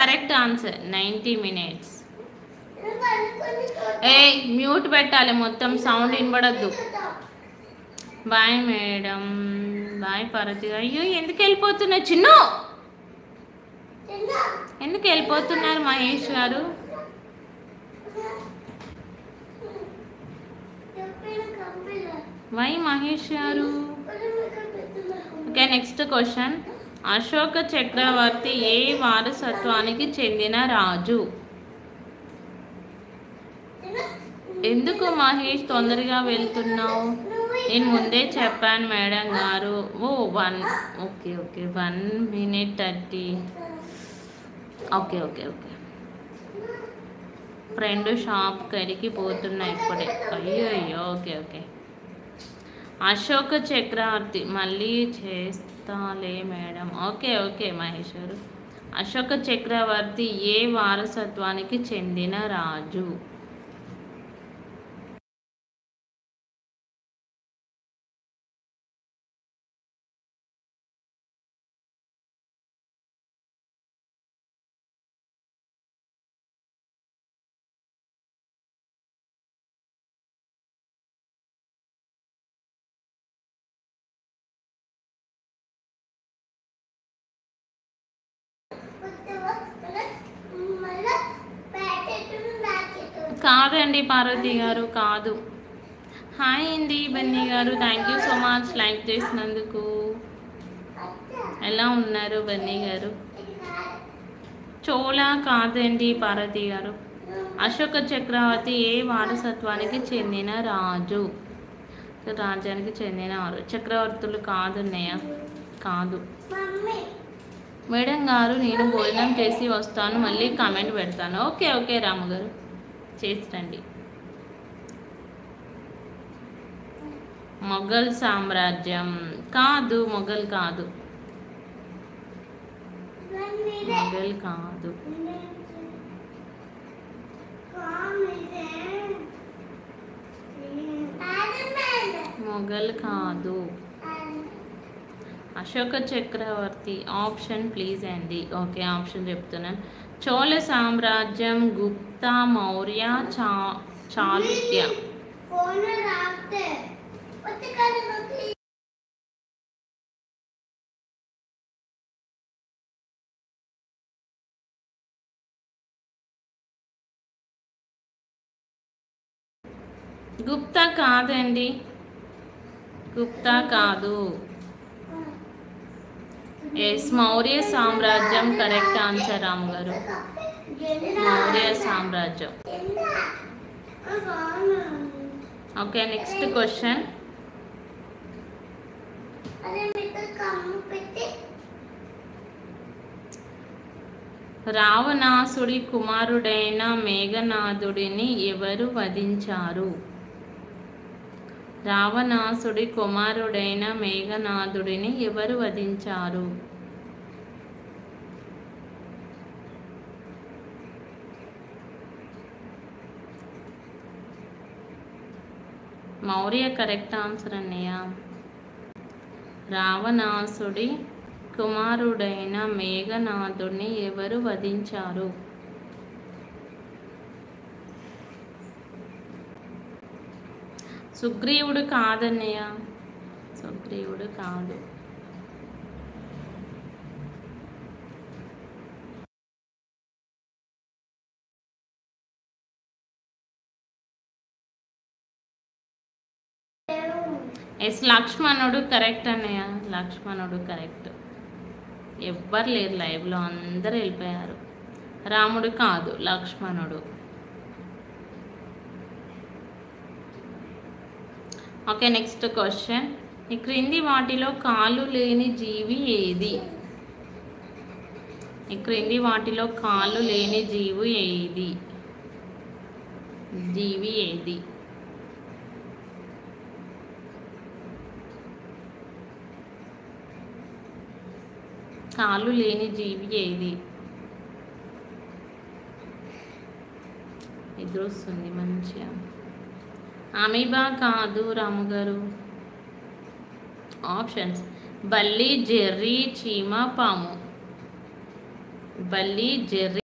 Correct answer 90 minutes. ఏ mute పెట్టాలి, మొత్తం సౌండ్ వినబడద్దు. Bye madam, bye Parvathi. అయ్యో ఎందుకు వెళ్ళిపోతున్నారు చిన్ను, ఎందుకు వెళ్ళిపోతున్నారు మహేష్ గారు? వై మహేష్ గారు? Okay, next question. అశోక చక్రవర్తి ఏ వారసత్వానికి చెందిన రాజు? ఎందుకు మహేష్ తొందరగా వెళ్తున్నావు? నేను ముందే చెప్పాను మేడం గారు. Oh 1 okay 1 minute 30. Okay friend shop కడికి పోతున్నా ఇప్పుడే. అయ్యో ఓకే. అశోక చక్రవర్తి మళ్ళీ చేస్తాలే మేడం. ఓకే మహేష్ గారు. అశోక చక్రవర్తి ఏ వారసత్వానికి చెందిన రాజు? కాదండి పార్వతి గారు, కాదు. హాయ్ అండి బన్నీ గారు, thank you so much like చేసినందుకు. ఎలా ఉన్నారు బన్నీ గారు? చోళ కాదండి పార్వతి గారు. అశోక చక్రవర్తి ఏ వారసత్వానికి చెందిన రాజు? రాజ్యానికి చెందిన వారు చక్రవర్తులు కాదున్నయ్య, కాదు. మేడం గారు నేను భోజనం చేసి వస్తాను, మళ్ళీ కామెంట్ పెడతాను. ఓకే రాముగారు, చేసిరండి. మొఘల్ సామ్రాజ్యం కాదు, మొఘల్ కాదు. మొఘల్ కాదు. అశోక చక్రవర్తి ఆప్షన్ ప్లీజ్ అండి. ఓకే, ఆప్షన్ చెప్తున్నాను. చోళ సామ్రాజ్యం, గుప్తా, మౌర్య, చాళుక్య. గుప్తా కాదండి, గుప్తా కాదు. ఎస్, మౌర్య సామ్రాజ్యం కరెక్ట్ ఆన్సర్ రాము గారు. మౌర్య సామ్రాజ్యం. Okay, next question. రావణాసుడి కుమారుడైన మేఘనాథుడిని ఎవరు వధించారు? రావణాసుడి కుమారుడైన మేఘనాథుడిని ఎవరు వధించారు? మౌర్య కరెక్ట్ ఆన్సర్ అన్నయ్య. రావణాసుడి కుమారుడైన మేఘనాథుడిని ఎవరు వధించారు? సుగ్రీవుడు కాదన్నయ్య, సుగ్రీవుడు కాదు. ఎస్, లక్ష్మణుడు కరెక్ట్ అన్నయ్య, లక్ష్మణుడు కరెక్ట్. ఎవ్వరు లేరు లైవ్లో, అందరూ వెళ్ళిపోయారు. రాముడు కాదు, లక్ష్మణుడు. Okay, next question. ఈ క్రింది వాటిలో కాలు లేని జీవి ఏది? ఈ క్రింది వాటిలో కాలు లేని జీవి ఏది? జీవి ఏది? కాలు లేని జీవి ఏది? ఎదురొస్తుంది మంచిగా. అమీబా కాదు రాము గారు. ఆప్షన్స్: బల్లి, జెర్రీ, చీమ, పాము. బల్లి, జెర్రీ.